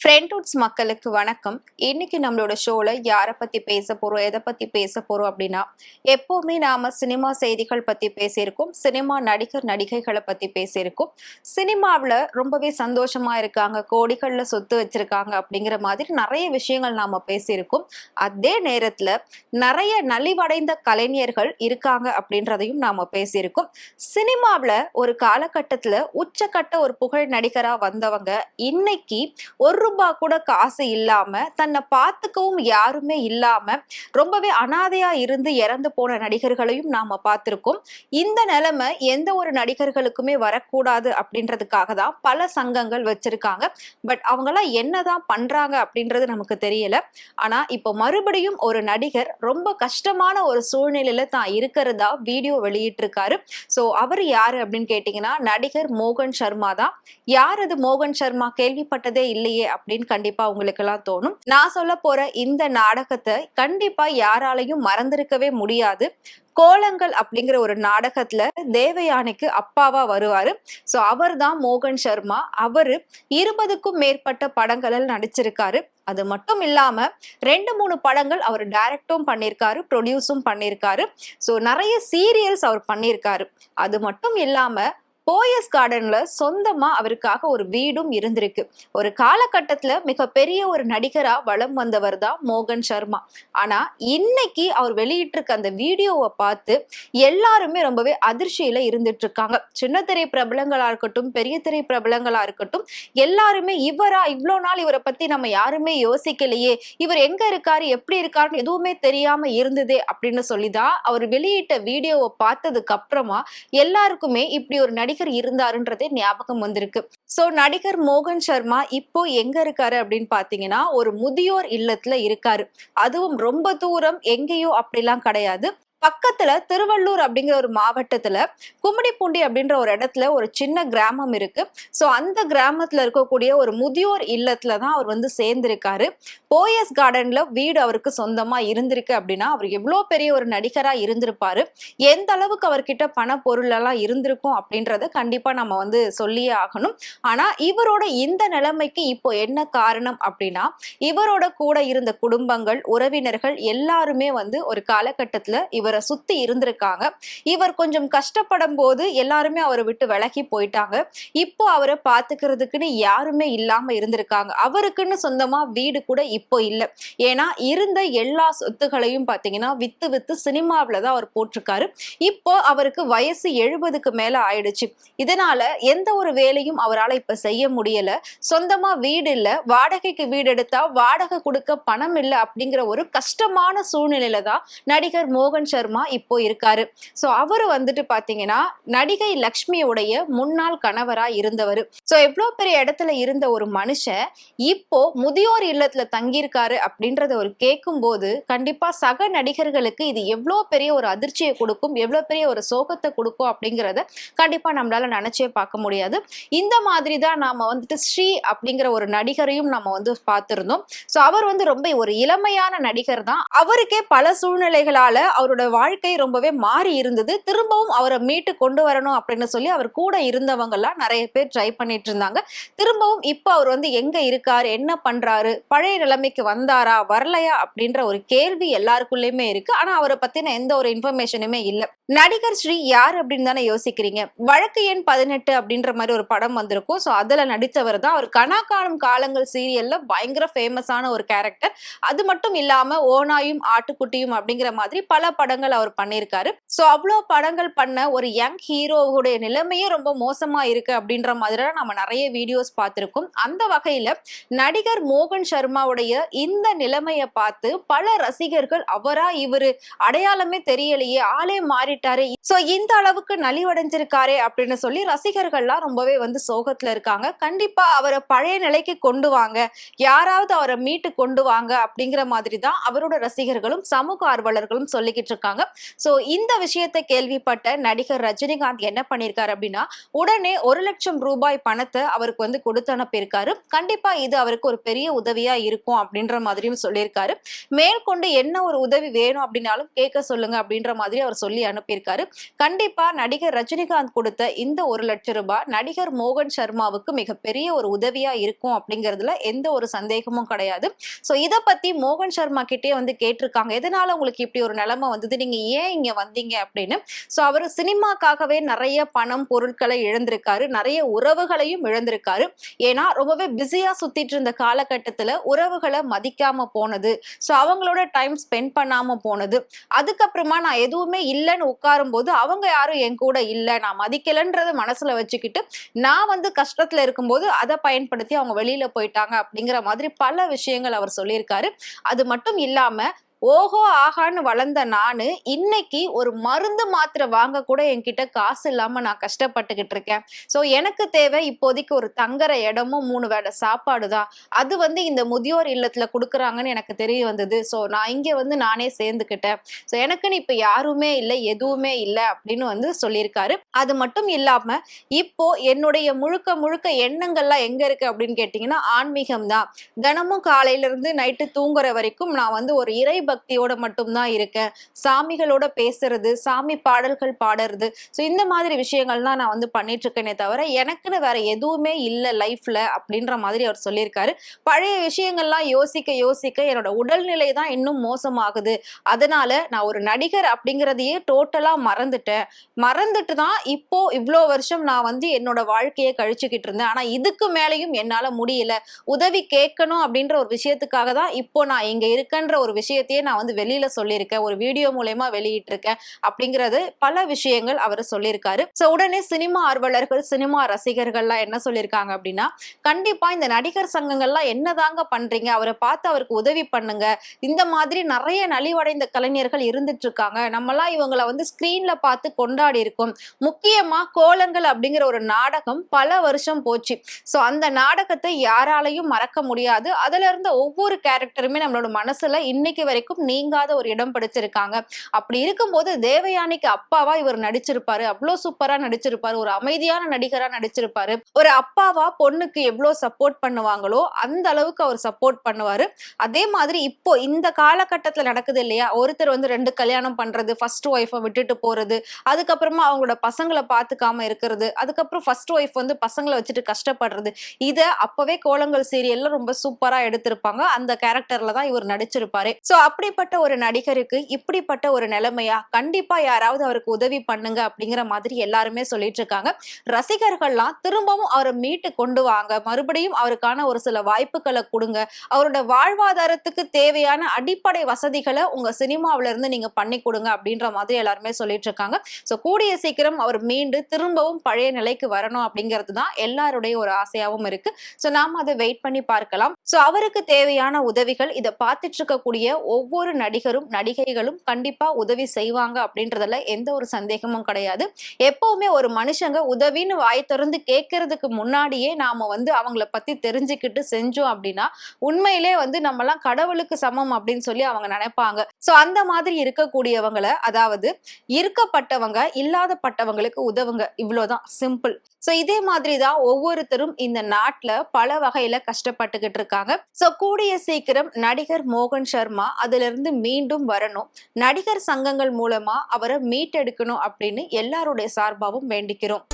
ஃப்ரெண்ட்வுட்ஸ் மக்களுக்கு வணக்கம். இன்னைக்கு நம்மளோட ஷோல யாரை பத்தி பேச போறோம், எதை பத்தி பேச போறோம் அப்படின்னா, எப்பவுமே நாம சினிமா செய்திகள் பத்தி பேசியிருக்கோம், சினிமா நடிகர் நடிகைகளை பத்தி பேசியிருக்கோம். சினிமாவில் ரொம்பவே சந்தோஷமா இருக்காங்க, கோடிகள்ல சொத்து வச்சிருக்காங்க அப்படிங்கிற மாதிரி நிறைய விஷயங்கள் நாம பேசியிருக்கோம். அதே நேரத்துல நிறைய நலிவடைந்த கலைஞர்கள் இருக்காங்க அப்படின்றதையும் நாம பேசியிருக்கோம். சினிமாவில் ஒரு காலகட்டத்துல உச்சக்கட்ட ஒரு புகழ் நடிகரா வந்தவங்க இன்னைக்கு ₹1 கூட காசு இல்லாம, தன்னை பார்த்துக்கவும் யாருமே இல்லாம ரொம்பவே அனாதையா இருந்து இறந்து போன நடிகர்களையும் நாம பார்த்திருக்கோம். இந்த நிலைமை எந்த ஒரு நடிகர்களுக்குமே வரக்கூடாது அப்படின்றதுக்காக தான் பல சங்கங்கள் வச்சிருக்காங்க. பட் அவங்கெல்லாம் என்னதான் பண்றாங்க அப்படின்றது நமக்கு தெரியல. ஆனா இப்போ மறுபடியும் ஒரு நடிகர் ரொம்ப கஷ்டமான ஒரு சூழ்நிலையில தான் இருக்கிறதா வீடியோ வெளியிட்டிருக்காரு. ஸோ அவர் யாரு அப்படின்னு கேட்டீங்கன்னா, நடிகர் மோகன் சர்மா தான். யார் அது மோகன் சர்மா, கேள்விப்பட்டதே இல்லையே அப்படின்னு கண்டிப்பா உங்களுக்கு எல்லாம் தோணும். நான் சொல்ல போற இந்த நாடகத்தை கண்டிப்பா யாராலையும் மறந்திருக்கவே முடியாது. கோலங்கள் அப்படிங்கிற ஒரு நாடகத்துல தேவயானிக்கு அப்பாவா வருவாரு. சோ அவர் தான் மோகன் சர்மா. அவரு 20க்கும் மேற்பட்ட படங்களில் நடிச்சிருக்காரு. அது மட்டும் இல்லாம 2-3 படங்கள் அவர் டைரக்டும் பண்ணியிருக்காரு, ப்ரொடியூஸும் பண்ணியிருக்காரு. ஸோ நிறைய சீரியல்ஸ் அவர் பண்ணியிருக்காரு. அது மட்டும் இல்லாம போயஸ் கார்டன்ல சொந்தமா அவருக்காக ஒரு வீடும் இருந்திருக்கு. ஒரு காலகட்டத்துல மிகப்பெரிய ஒரு நடிகரா வலம் வந்தவர் தான் மோகன் சர்மா. ஆனா இன்னைக்கு அவர் வெளியிட்டிருக்க அந்த வீடியோவை பார்த்து எல்லாருமே ரொம்பவே அதிர்ச்சியில இருந்துட்டு இருக்காங்க. சின்ன திரை பிரபலங்களா இருக்கட்டும், பெரிய திரை பிரபலங்களா இருக்கட்டும், எல்லாருமே இவரா, இவ்வளோ நாள் இவரை பத்தி நம்ம யாருமே யோசிக்கலையே, இவர் எங்க இருக்காரு, எப்படி இருக்காருன்னு எதுவுமே தெரியாம இருந்ததே அப்படின்னு சொல்லிதான் அவர் வெளியிட்ட வீடியோவை பார்த்ததுக்கு அப்புறமா எல்லாருக்குமே இப்படி ஒரு நடிகர் இருந்தாருன்றதே ஞாபகம் வந்திருக்கு. சோ நடிகர் மோகன் சர்மா இப்போ எங்க இருக்காரு அப்படின்னு பாத்தீங்கன்னா, ஒரு முதியோர் இல்லத்துல இருக்காரு. அதுவும் ரொம்ப தூரம் எங்கேயோ அப்படிலாம் கிடையாது. பக்கத்துல திருவள்ளூர் அப்படிங்கிற ஒரு மாவட்டத்துல கும்மிடிப்பூண்டி அப்படின்ற ஒரு இடத்துல ஒரு சின்ன கிராமம் இருக்கு. சோ அந்த கிராமத்துல இருக்கக்கூடிய ஒரு முதியோர் இல்லத்துலதான் அவர் வந்து சேர்ந்திருக்காரு. போயஸ் கார்டன்ல வீடு அவருக்கு சொந்தமா இருந்திருக்கு அப்படின்னா அவர் எவ்வளவு பெரிய ஒரு நடிகரா இருந்திருப்பாரு, எந்த அளவுக்கு அவர்கிட்ட பண பொருள் எல்லாம் இருந்திருக்கும் அப்படின்றத கண்டிப்பா நம்ம வந்து சொல்லியே ஆகணும். ஆனா இவரோட இந்த நிலைமைக்கு இப்போ என்ன காரணம் அப்படின்னா, இவரோட கூட இருந்த குடும்பங்கள், உறவினர்கள் எல்லாருமே வந்து ஒரு காலகட்டத்துல இவரை சுத்தி இருந்திருக்காங்க. இவர் கொஞ்சம் கஷ்டப்படும் போது எல்லாருமே அவரை விட்டு விலகி போயிட்டாங்க. இப்போ அவரை பாத்துக்கிறதுக்குன்னு யாருமே இல்லாம இருந்திருக்காங்க. அவருக்குன்னு சொந்தமா வீடு கூட இப்போ இல்ல. ஏன்னா இருந்த எல்லா சொத்துகளையும் பாத்தீங்கன்னா வித்து வித்து சினிமாவில தான் அவர் போட்டிருக்காரு. இப்போ அவருக்கு வயசு 70க்கு மேல ஆயிடுச்சு. இதனால எந்த ஒரு வேலையும் அவரால் இப்ப செய்ய முடியல. சொந்தமா வீடு இல்ல, வாடகைக்கு வீடு எடுத்தா வாடகை கொடுக்க பணம் இல்லை அப்படிங்கிற ஒரு கஷ்டமான சூழ்நிலையில தான் நடிகர் மோகன் சர்மா இப்போ இருக்காரு. சோ அவரு வந்துட்டு பாத்தீங்கன்னா நடிகை லக்ஷ்மியோடைய முன்னாள் கணவரா இருந்தவர். சோ எவ்வளவு பெரிய இடத்துல இருந்த ஒரு மனுஷன் இப்போ முதியோர் இல்லத்துல தங்கியிருக்காரு அப்படின்றத ஒரு கேட்கும் போது கண்டிப்பா சக நடிகர்களுக்கு இது எவ்வளவு பெரிய ஒரு அதிர்ச்சியை கொடுக்கும், எவ்வளவு பெரிய ஒரு சோகத்தை கொடுக்கும் அப்படிங்கிறத கண்டிப்பா நம்மளால நினைச்சே பார்க்க முடியாது. இந்த மாதிரி தான் நாம வந்துட்டு ஸ்ரீ அப்படிங்கிற ஒரு நடிகரையும் நம்ம வந்து பார்த்திருந்தோம். சோ அவர் வந்து ரொம்ப ஒரு இளமையான நடிகர் தான். அவருக்கே பல சூழ்நிலைகளால அவரோட வாழ்க்கை ரொம்பவே மாறி இருந்தது. திரும்பவும் அவரை மீட்டு கொண்டு வரணும் அப்படின்னு சொல்லி அவர் கூட இருந்தவங்க எல்லாம் நிறைய பேர் ட்ரை பண்ணிட்டு இருந்தாங்க. திரும்பவும் இப்ப அவர் வந்து எங்க இருக்காரு, என்ன பண்றாரு, பழைய நிலைமைக்கு வந்தாரா வரலையா அப்படின்ற ஒரு கேள்வி எல்லாருக்குள்ளயுமே இருக்கு. ஆனா அவரை பத்தின எந்த ஒரு இன்ஃபர்மேஷனுமே இல்ல. நடிகர் ஸ்ரீ யார் அப்படின்னு தானே யோசிக்கிறீங்க. வழக்கு எண் 18 அப்படின்ற மாதிரி ஒரு படம் வந்திருக்கும். சோ அதுல நடித்தவர் தான். அவர் கனா காணும் காலங்கள் சீரியல்ல பயங்கர ஃபேமஸான ஒரு கேரக்டர். அது மட்டும் இல்லாம ஓநாயும் ஆட்டுக்குட்டியும் அப்படிங்கிற மாதிரி பல படங்கள் அவர் பண்ணியிருக்காரு. சோ அவ்வளவு படங்கள் பண்ண ஒரு யங் ஹீரோவுடைய நிலைமையே ரொம்ப மோசமா இருக்கு அப்படின்ற மாதிரி நம்ம நிறைய வீடியோஸ் பார்த்திருக்கோம். அந்த வகையில நடிகர் மோகன் சர்மாவுடைய இந்த நிலைமையை பார்த்து பல ரசிகர்கள் அவரா இவரு அடையாளமே தெரியலையே, ஆளே மாறிட்டாரு, சோ இந்த அளவுக்கு நலிவடைஞ்சிருக்காரே அப்படின்னு சொல்லி ரசிகர்கள்லாம் ரொம்பவே வந்து சோகத்துல இருக்காங்க. கண்டிப்பா அவரை பழைய நிலைக்கு கொண்டு வாங்க, யாராவது அவரை மீட்டு கொண்டு வாங்க அப்படிங்கிற மாதிரி தான் அவரோட ரசிகர்களும் சமூக ஆர்வலர்களும் சொல்லிக்கிட்டு இருக்காங்க. இருக்காங்க. சோ இந்த விஷயத்தை கேள்விப்பட்ட நடிகர் ரஜினிகாந்த் என்ன பண்ணிருக்காரு அப்படின்னா, உடனே 1,00,000 ரூபாய் பணத்தை அவருக்கு வந்து கொடுத்து அனுப்பியிருக்காரு. கண்டிப்பா இது அவருக்கு ஒரு பெரிய உதவியா இருக்கும் அப்படின்ற மாதிரியும் சொல்லியிருக்காரு. மேற்கொண்டு என்ன ஒரு உதவி வேணும் அப்படின்னாலும் கேட்க சொல்லுங்க அப்படின்ற மாதிரி அவர் சொல்லி அனுப்பியிருக்காரு. கண்டிப்பா நடிகர் ரஜினிகாந்த் கொடுத்த இந்த 1,00,000 ரூபாய் நடிகர் மோகன் சர்மாவுக்கு மிகப்பெரிய ஒரு உதவியா இருக்கும் அப்படிங்கிறதுல எந்த ஒரு சந்தேகமும் கிடையாது. சோ இத பத்தி மோகன் சர்மா கிட்டே வந்து கேட்டிருக்காங்க, எதனால உங்களுக்கு இப்படி ஒரு நிலைமை வந்தது, நீங்க ஏன் இங்க வந்தீங்க அப்படின்னு. சோ அவரு சினிமாக்காகவே நிறைய பணம் பொருட்களை இழந்திருக்காரு, நிறைய உறவுகளையும் இழந்திருக்காரு. ஏன்னா ரொம்பவே பிஸியா சுத்திட்டு இருந்த காலகட்டத்துல உறவுகளை மதிக்காம போனது, சோ அவங்களோட டைம் ஸ்பெண்ட் பண்ணாம போனது, அதுக்கப்புறமா நான் எதுவுமே இல்லைன்னு உட்காரும் போது அவங்க யாரும் என் கூட இல்ல, நான் மதிக்கலன்றத மனசுல வச்சுக்கிட்டு நான் வந்து கஷ்டத்துல இருக்கும்போது அதை பயன்படுத்தி அவங்க வெளியில போயிட்டாங்க அப்படிங்கிற மாதிரி பல விஷயங்கள் அவர் சொல்லியிருக்காரு. அது மட்டும் இல்லாம ஓஹோ ஆகான்னு வளர்ந்த நானு இன்னைக்கு ஒரு மருந்து மாத்திரை வாங்க கூட என்கிட்ட காசு இல்லாம நான் கஷ்டப்பட்டுக்கிட்டு இருக்கேன். சோ எனக்கு தேவை இப்போதைக்கு ஒரு தங்குற இடமும் 3 வேளை சாப்பாடு தான். அது வந்து இந்த முதியோர் இல்லத்துல கொடுக்குறாங்கன்னு எனக்கு தெரிய வந்தது. சோ நான் இங்க வந்து நானே சேர்ந்துக்கிட்டேன். சோ எனக்குன்னு இப்ப யாருமே இல்லை, எதுவுமே இல்லை அப்படின்னு வந்து சொல்லியிருக்காரு. அது மட்டும் இல்லாம இப்போ என்னுடைய முழுக்க முழுக்க எண்ணங்கள்லாம் எங்க இருக்கு அப்படின்னு கேட்டீங்கன்னா ஆன்மீகம் தான். தினமும் காலையில இருந்து நைட்டு தூங்குற வரைக்கும் நான் வந்து ஒரு இறை பக்தியோட மட்டும்தான் இருக்கேன். சாமிகளோட பேசுறது, சாமி பாடல்கள் பாடுறது, சோ இந்த மாதிரி விஷயங்கள் தான் நான் வந்து பண்ணிட்டு இருக்கேனே தவிர எனக்குன்னு வேற எதுவுமே இல்ல லைஃப்ல அப்படின்ற மாதிரி அவர் சொல்லியிருக்காரு. பழைய விஷயங்கள்லாம் யோசிக்க யோசிக்க என்னோட உடல்நிலை தான் இன்னும் மோசமாகுது. அதனால நான் ஒரு நடிகர் அப்படிங்கிறதையே டோட்டலா மறந்துட்டு தான் இப்போ இவ்வளோ வருஷம் நான் வந்து என்னோட வாழ்க்கையை கழிச்சுக்கிட்டு இருந்தேன். ஆனா இதுக்கு மேலேயும் என்னால முடியல, உதவி கேட்கணும் அப்படின்ற ஒரு விஷயத்துக்காக தான் இப்போ நான் இங்க இருக்கேன்ற ஒரு விஷயத்தையே நான் வந்து வெளியில சொல்லியிருக்கேன், ஒரு வீடியோ மூலமா வெளியிட்டிருக்கேன் அப்படிங்கிறது பல விஷயங்கள் அவர் சொல்லியிருக்காரு. சோ உடனே சினிமா ஆர்வலர்கள், சினிமா ரசிகர்கள்லாம் என்ன சொல்லியிருக்காங்க அப்படின்னா, கண்டிப்பா இந்த நடிகர் சங்கங்கள்லாம் என்னதாங்க பண்றீங்க, அவரை பார்த்து அவருக்கு உதவி பண்ணுங்க. இந்த மாதிரி நிறைய நலிவடைந்த கலைஞர்கள் இருந்துட்டு இருக்காங்க, நம்மலாம் இவங்களை வந்து ஸ்கிரீன்ல பார்த்து கொண்டாடி இருக்கோம். முக்கியமா கோலங்கள் அப்படிங்கிற ஒரு நாடகம் பல வருஷம் போச்சு. சோ அந்த நாடகத்தை யாராலையும் மறக்க முடியாது. அதுல இருந்த ஒவ்வொரு கேரக்டருமே நம்மளோட மனசுல இன்னைக்கு வரைக்கும் நீங்காத ஒரு இடம் பிடிச்சிருக்காங்க. அப்படி இருக்கும்போது தேவயானிக்கு அப்பாவா இவர் நடிச்சிருப்பாரு, அவ்வளவு சூப்பரா நடிச்சிருப்பாரு, ஒரு அமைதியான நடிகரா நடிச்சிருப்பாரு. ஒரு அப்பாவா பொண்ணுக்கு எவ்வளவு சப்போர்ட் பண்ணுவாங்களோ அந்த அளவுக்கு அவர் சப்போர்ட் பண்ணுவாரு. அதே மாதிரி இப்போ இந்த காலகட்டத்துல நடக்குது இல்லையா, ஒருத்தர் வந்து 2 கல்யாணம் பண்றது, ஃபர்ஸ்ட் ஒய்ஃபை விட்டுட்டு போறது, அதுக்கப்புறமா அவங்களோட பசங்களை பாத்துக்காம இருக்கிறது, அதுக்கப்புறம் ஃபர்ஸ்ட் ஒய்ஃப் வந்து பசங்களை வச்சுட்டு கஷ்டப்படுறது, இத அப்பவே கோலங்கள் சீரியல்ல ரொம்ப சூப்பரா எடுத்திருப்பாங்க. அந்த கேரக்டர்ல தான் இவர் நடிச்சிருப்பாரு. சோ அப்படிப்பட்ட ஒரு நடிகருக்கு இப்படிப்பட்ட ஒரு நிலைமையா, கண்டிப்பா யாராவது அவருக்கு உதவி பண்ணுங்க அப்படிங்கிற மாதிரி எல்லாருமே சொல்லிட்டு இருக்காங்க. ரசிகர்கள்லாம் திரும்பவும் அவரை மீட்டு கொண்டு வாங்க, மறுபடியும் அவருக்கான ஒரு சில வாய்ப்புகளை கொடுங்க, அவரோட வாழ்வாதாரத்துக்கு தேவையான அடிப்படை வசதிகளை உங்க சினிமாவில இருந்து நீங்க பண்ணி கொடுங்க அப்படின்ற மாதிரி எல்லாருமே சொல்லிட்டு இருக்காங்க. சோ கூடிய சீக்கிரம் அவர் மீண்டு திரும்பவும் பழைய நிலைக்கு வரணும் அப்படிங்கிறது தான் எல்லாருடைய ஒரு ஆசையாவும் இருக்கு. சோ நாம அதை வெயிட் பண்ணி பார்க்கலாம். சோ அவருக்கு தேவையான உதவிகள் இதை பார்த்துட்டு இருக்கக்கூடிய ஒவ்வொரு நடிகரும் நடிகைகளும் கண்டிப்பா உதவி செய்வாங்க அப்படின்றதுல எந்த ஒரு சந்தேகமும் கிடையாது. எப்பவுமே ஒரு மனுஷங்க உதவின்னு வாய் திறந்து கேட்கறதுக்கு முன்னாடியே நாம வந்து அவங்கள பத்தி தெரிஞ்சுக்கிட்டு செஞ்சோம் அப்படின்னா உண்மையிலே வந்து நம்ம எல்லாம் கடவுளுக்கு சமம் அப்படின்னு சொல்லி அவங்க நினைப்பாங்க. சோ அந்த மாதிரி இருக்கக்கூடியவங்களை, அதாவது இருக்கப்பட்டவங்க இல்லாதப்பட்டவங்களுக்கு உதவுங்க, இவ்வளவுதான் சிம்பிள். சோ இதே மாதிரிதான் ஒவ்வொருத்தரும் இந்த நாட்டுல பல வகையில கஷ்டப்பட்டுக்கிட்டு இருக்காங்க. சோ கூடிய சீக்கிரம் நடிகர் மோகன் சர்மா அதுல இருந்து மீண்டும் வரணும், நடிகர் சங்கங்கள் மூலமா அவரை மீட்டெடுக்கணும் அப்படின்னு எல்லாருடைய சார்பாவும் வேண்டிக்கிறோம்.